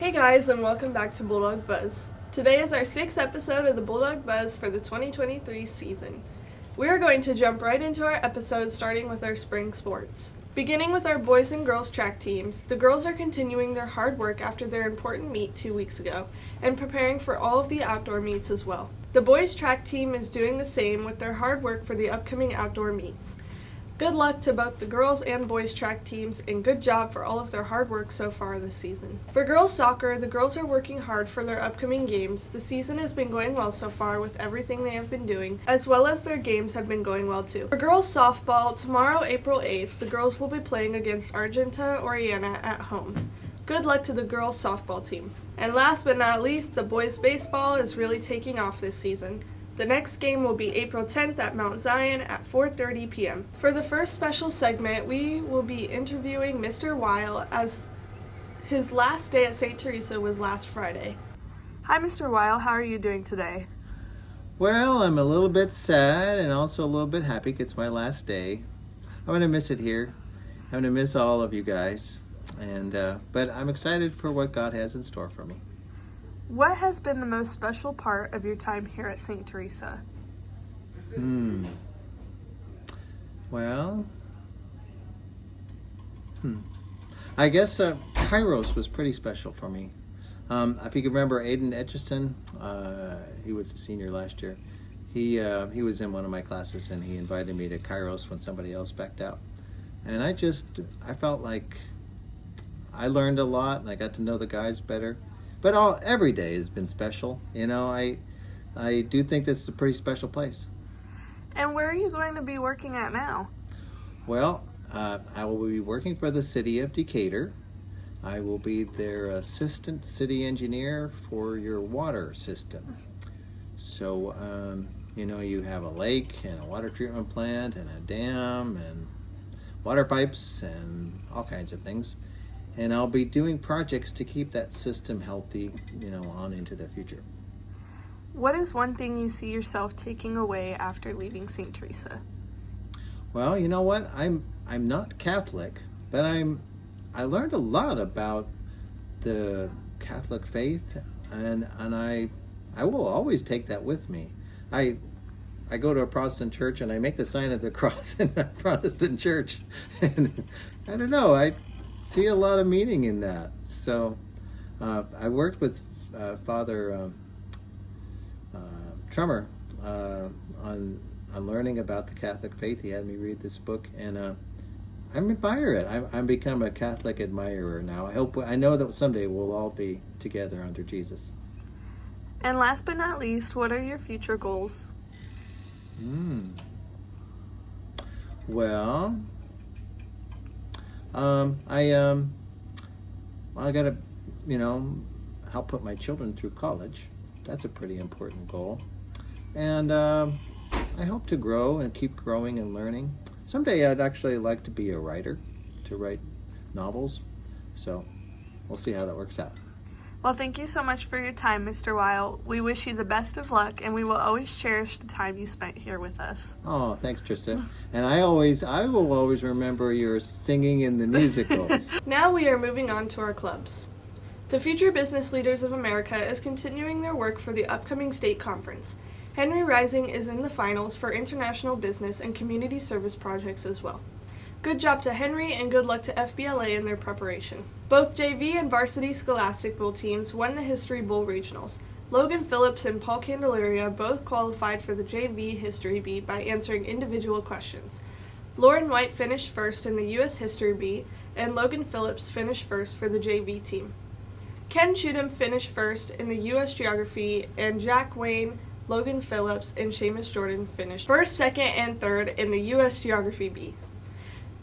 Hey guys, and welcome back to Bulldog Buzz. Today is our 6th episode of the Bulldog Buzz for the 2023 season. We are going to jump right into our episode, starting with our spring sports. Beginning with our boys and girls track teams, the girls are continuing their hard work after their important meet 2 weeks ago, and preparing for all of the outdoor meets as well. The boys track team is doing the same with their hard work for the upcoming outdoor meets. Good luck to both the girls and boys track teams, and good job for all of their hard work so far this season. For girls soccer, the girls are working hard for their upcoming games. The season has been going well so far with everything they have been doing, as well as their games have been going well too. For girls softball, tomorrow, April 8th, the girls will be playing against Argenta Oriana at home. Good luck to the girls softball team. And last but not least, the boys baseball is really taking off this season. The next game will be April 10th at Mount Zion at 4:30 p.m. For the first special segment, we will be interviewing Mr. Weil, as his last day at St. Teresa was last Friday. Hi, Mr. Weil. How are you doing today? Well, I'm a little bit sad and also a little bit happy 'cause it's my last day. I'm going to miss it here. I'm going to miss all of you guys. But I'm excited for what God has in store for me. What has been the most special part of your time here at St. Teresa? Well, I guess Kairos was pretty special for me. If you can remember Aiden Etchison, he was a senior last year. He was in one of my classes and he invited me to Kairos when somebody else backed out. And I felt like I learned a lot and I got to know the guys better. But every day has been special. You know, I do think this is a pretty special place. And where are you going to be working at now? Well, I will be working for the city of Decatur. I will be their assistant city engineer for your water system. So, you have a lake and a water treatment plant and a dam and water pipes and all kinds of things. And I'll be doing projects to keep that system healthy, on into the future. What is one thing you see yourself taking away after leaving St. Teresa? Well, you know what? I'm not Catholic, but I learned a lot about the Catholic faith, and I will always take that with me. I go to a Protestant church and I make the sign of the cross in a Protestant church, and I don't know. I see a lot of meaning in that. So I worked with Father Trummer on learning about the Catholic faith. He had me read this book, and I admire it. I'm become a Catholic admirer now. I know that someday we'll all be together under Jesus. And last but not least, what are your future goals? Well, I gotta, help put my children through college. That's a pretty important goal. And I hope to grow and keep growing and learning. Someday I'd actually like to be a writer, to write novels. So we'll see how that works out. Well, thank you so much for your time, Mr. Weil. We wish you the best of luck, and we will always cherish the time you spent here with us. Oh, thanks, Trista. And I will always remember your singing in the musicals. Now we are moving on to our clubs. The Future Business Leaders of America is continuing their work for the upcoming state conference. Henry Rising is in the finals for international business and community service projects as well. Good job to Henry, and good luck to FBLA in their preparation. Both JV and varsity Scholastic Bowl teams won the History Bowl regionals. Logan Phillips and Paul Candelaria both qualified for the JV History Bee by answering individual questions. Lauren White finished first in the U.S. History Bee, and Logan Phillips finished first for the JV team. Ken Chudum finished first in the U.S. Geography, and Jack Wayne, Logan Phillips, and Seamus Jordan finished first, second, and third in the U.S. Geography Bee.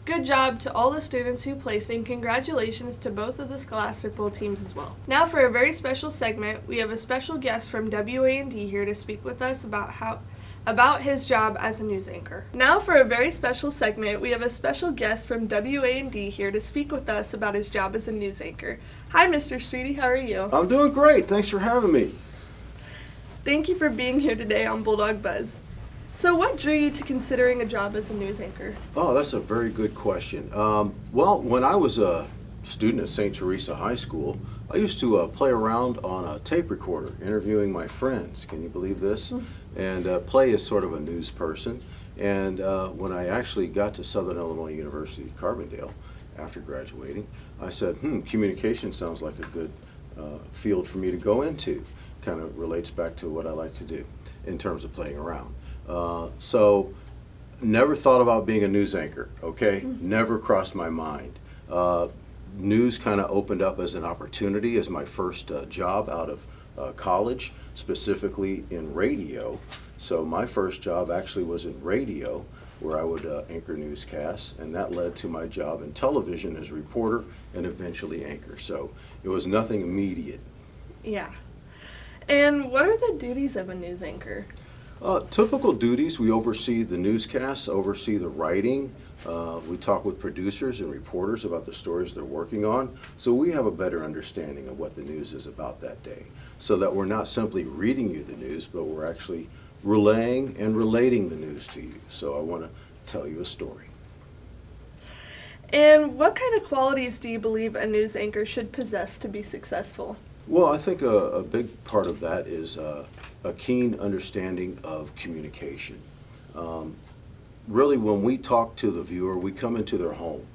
Good job to all the students who placed, and congratulations to both of the Scholastic Bowl teams as well. Now for a very special segment, we have a special guest from WA&D here to speak with us about his job as a news anchor. Now for a very special segment, we have a special guest from WA&D here to speak with us about his job as a news anchor. Hi, Mr. Streety, how are you? I'm doing great. Thanks for having me. Thank you for being here today on Bulldog Buzz. So what drew you to considering a job as a news anchor? Oh, that's a very good question. Well, when I was a student at St. Teresa High School, I used to play around on a tape recorder, interviewing my friends. Can you believe this? And play as sort of a news person. And when I actually got to Southern Illinois University, Carbondale, after graduating, I said, communication sounds like a good field for me to go into. Kind of relates back to what I like to do in terms of playing around. So never thought about being a news anchor, okay? Never crossed my mind. News kind of opened up as an opportunity as my first job out of college, specifically in radio. So my first job actually was in radio, where I would anchor newscasts, and that led to my job in television as reporter and eventually anchor. So it was nothing immediate. Yeah. And what are the duties of a news anchor? Typical duties: we oversee the newscasts, oversee the writing. We talk with producers and reporters about the stories they're working on, so we have a better understanding of what the news is about that day, so that we're not simply reading you the news, but we're actually relaying and relating the news to you. So I want to tell you a story. And what kind of qualities do you believe a news anchor should possess to be successful? Well, I think a big part of that is a keen understanding of communication. Really, when we talk to the viewer, we come into their home.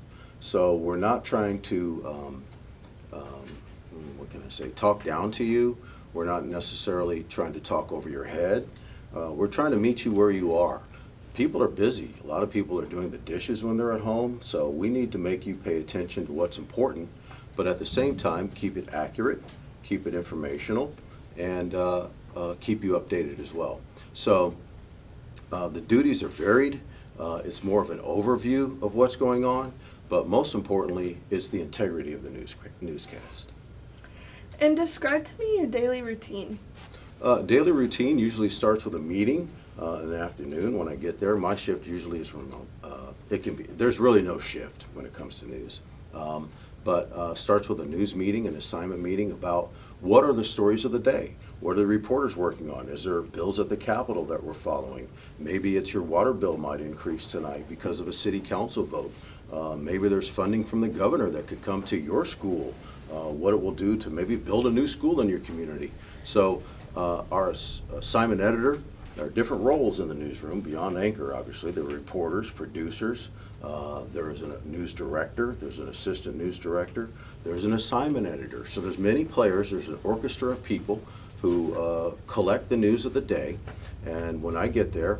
So we're not trying to, what can I say, talk down to you. We're not necessarily trying to talk over your head. We're trying to meet you where you are. People are busy. A lot of people are doing the dishes when they're at home, so we need to make you pay attention to what's important, but at the same time, keep it accurate, keep it informational, and keep you updated as well. So the duties are varied. It's more of an overview of what's going on, but most importantly, it's the integrity of the newscast. And describe to me your daily routine. Daily routine usually starts with a meeting in the afternoon. When I get there, my shift usually is remote. There's really no shift when it comes to news. But starts with a news meeting, an assignment meeting about what are the stories of the day. What are the reporters working on? Is there bills at the Capitol that we're following? Maybe it's your water bill might increase tonight because of a city council vote. Maybe there's funding from the governor that could come to your school. What it will do to maybe build a new school in your community. So our assignment editor, there are different roles in the newsroom beyond anchor, obviously. There are reporters, producers, there is a news director, there's an assistant news director, there's an assignment editor. So there's many players, there's an orchestra of people who collect the news of the day. And when I get there,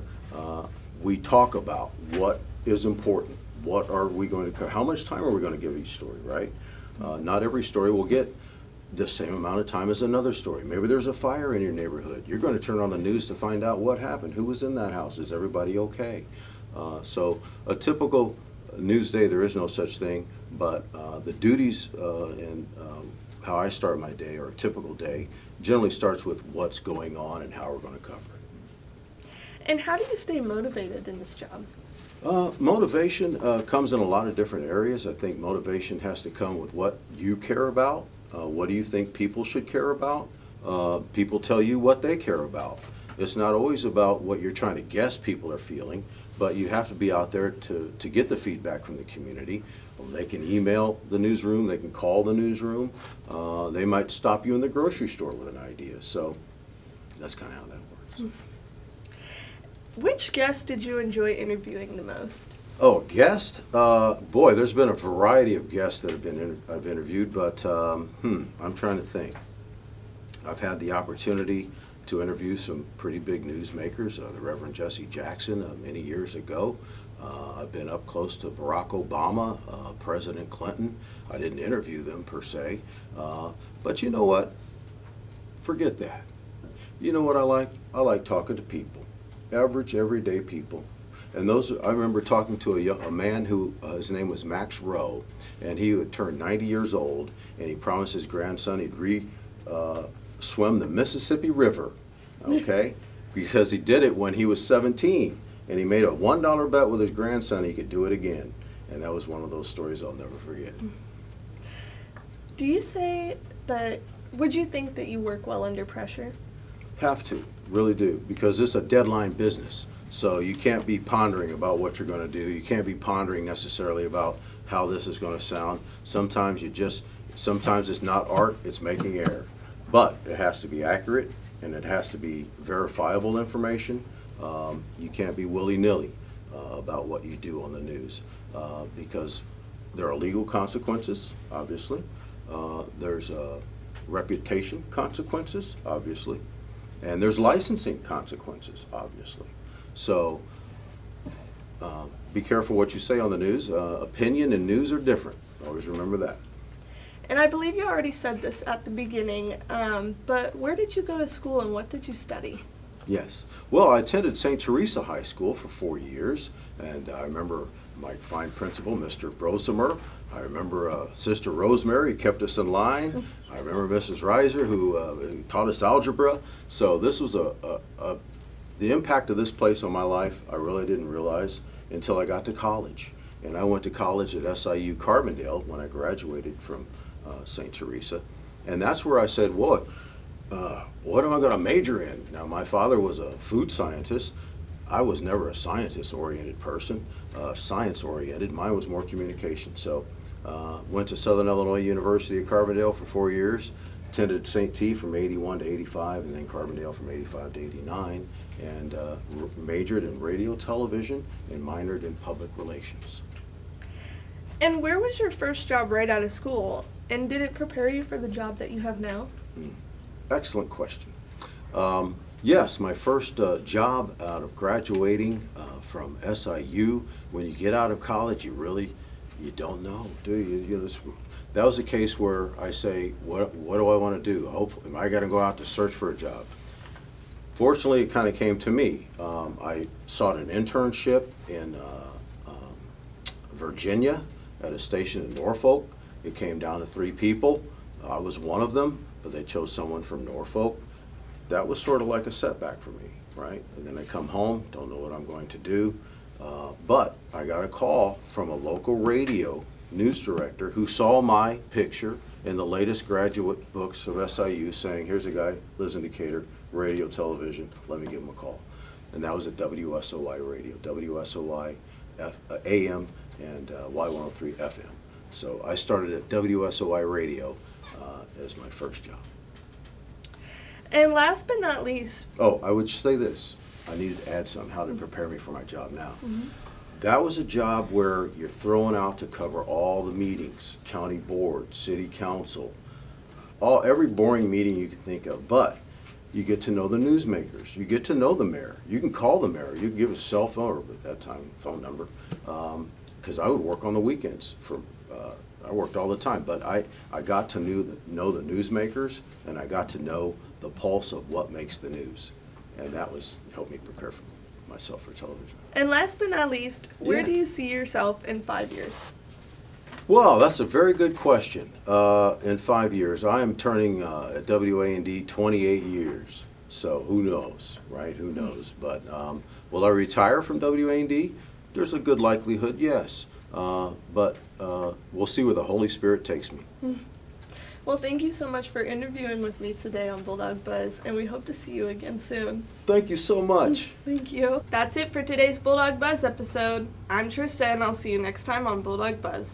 we talk about what is important. What are we going to, how much time are we going to give each story, right? Not every story will get the same amount of time as another story. Maybe there's a fire in your neighborhood. You're going to turn on the news to find out what happened. Who was in that house? Is everybody okay? So a typical news day, there is no such thing, but the duties and how I start my day, or a typical day, generally starts with what's going on and how we're going to cover it. And how do you stay motivated in this job? Motivation comes in a lot of different areas. I think motivation has to come with what you care about. What do you think people should care about? People tell you what they care about. It's not always about what you're trying to guess people are feeling, but you have to be out there to get the feedback from the community. They can email the newsroom, they can call the newsroom, they might stop you in the grocery store with an idea. So that's kind of how that works. Which guest did you enjoy interviewing the most? Oh, guest? Boy, there's been a variety of guests that I've interviewed, but I'm trying to think. I've had the opportunity to interview some pretty big newsmakers, the Reverend Jesse Jackson many years ago. I've been up close to Barack Obama, President Clinton. I didn't interview them per se, but you know what? Forget that. You know what I like? I like talking to people, average, everyday people. And I remember talking to a man who, his name was Max Rowe, and he had turned 90 years old, and he promised his grandson he'd swim the Mississippi River, okay? Because he did it when he was 17, and he made a $1 bet with his grandson he could do it again. And that was one of those stories I'll never forget. Do you say that, would you think that you work well under pressure? Have to, really do, because it's a deadline business. So you can't be pondering about what you're going to do. You can't be pondering necessarily about how this is going to sound. Sometimes it's not art, it's making air. But it has to be accurate, and it has to be verifiable information. You can't be willy-nilly about what you do on the news, because there are legal consequences, obviously. There's reputation consequences, obviously. And there's licensing consequences, obviously. So be careful what you say on the news. Opinion and news are different. Always remember that. And I believe you already said this at the beginning, but where did you go to school and what did you study? Yes. Well, I attended St. Teresa High School for 4 years, and I remember my fine principal, Mr. Brosemer. I remember Sister Rosemary, who kept us in line. I remember Mrs. Reiser, who taught us algebra. So this was the impact of this place on my life, I really didn't realize until I got to college. And I went to college at SIU Carbondale when I graduated from St. Teresa. And that's where I said, what am I going to major in? Now, my father was a food scientist. I was never a scientist-oriented person, science-oriented. Mine was more communication. So went to Southern Illinois University at Carbondale for 4 years, attended St. T from 81 to 85, and then Carbondale from 85 to 89, and majored in radio, television, and minored in public relations. And where was your first job right out of school? And did it prepare you for the job that you have now? Excellent question. Yes, my first job out of graduating from SIU, when you get out of college, you don't know, do you? That was a case where I say, what do I want to do? Hopefully, am I going to go out to search for a job? Fortunately, it kind of came to me. I sought an internship in Virginia at a station in Norfolk. It came down to 3 people. I was one of them, but they chose someone from Norfolk. That was sort of like a setback for me, right? And then I come home, don't know what I'm going to do. But I got a call from a local radio news director who saw my picture in the latest graduate books of SIU saying, here's a guy, lives in Decatur, radio, television, let me give him a call. And that was at WSOY radio, WSOY AM and Y103 FM. So I started at WSOY radio as my first job. And last but not least... Oh, I would say this. I needed to add something, how to prepare me for my job now. That was a job where you're thrown out to cover all the meetings, county board, city council, every boring meeting you can think of, but you get to know the newsmakers. You get to know the mayor. You can call the mayor. You can give a cell phone, or at that time, phone number, because I would work on the weekends. I worked all the time, but I got to know the newsmakers, and I got to know the pulse of what makes the news. And that helped me prepare for myself for television. And last but not least, where Yeah. do you see yourself in 5 years? Well, that's a very good question. In 5 years, I am turning at WA&D 28 years. So who knows, right? Who knows? But will I retire from WA&D? There's a good likelihood, yes. But we'll see where the Holy Spirit takes me. Well, thank you so much for interviewing with me today on Bulldog Buzz, and we hope to see you again soon. Thank you so much. Thank you. That's it for today's Bulldog Buzz episode. I'm Trista, and I'll see you next time on Bulldog Buzz.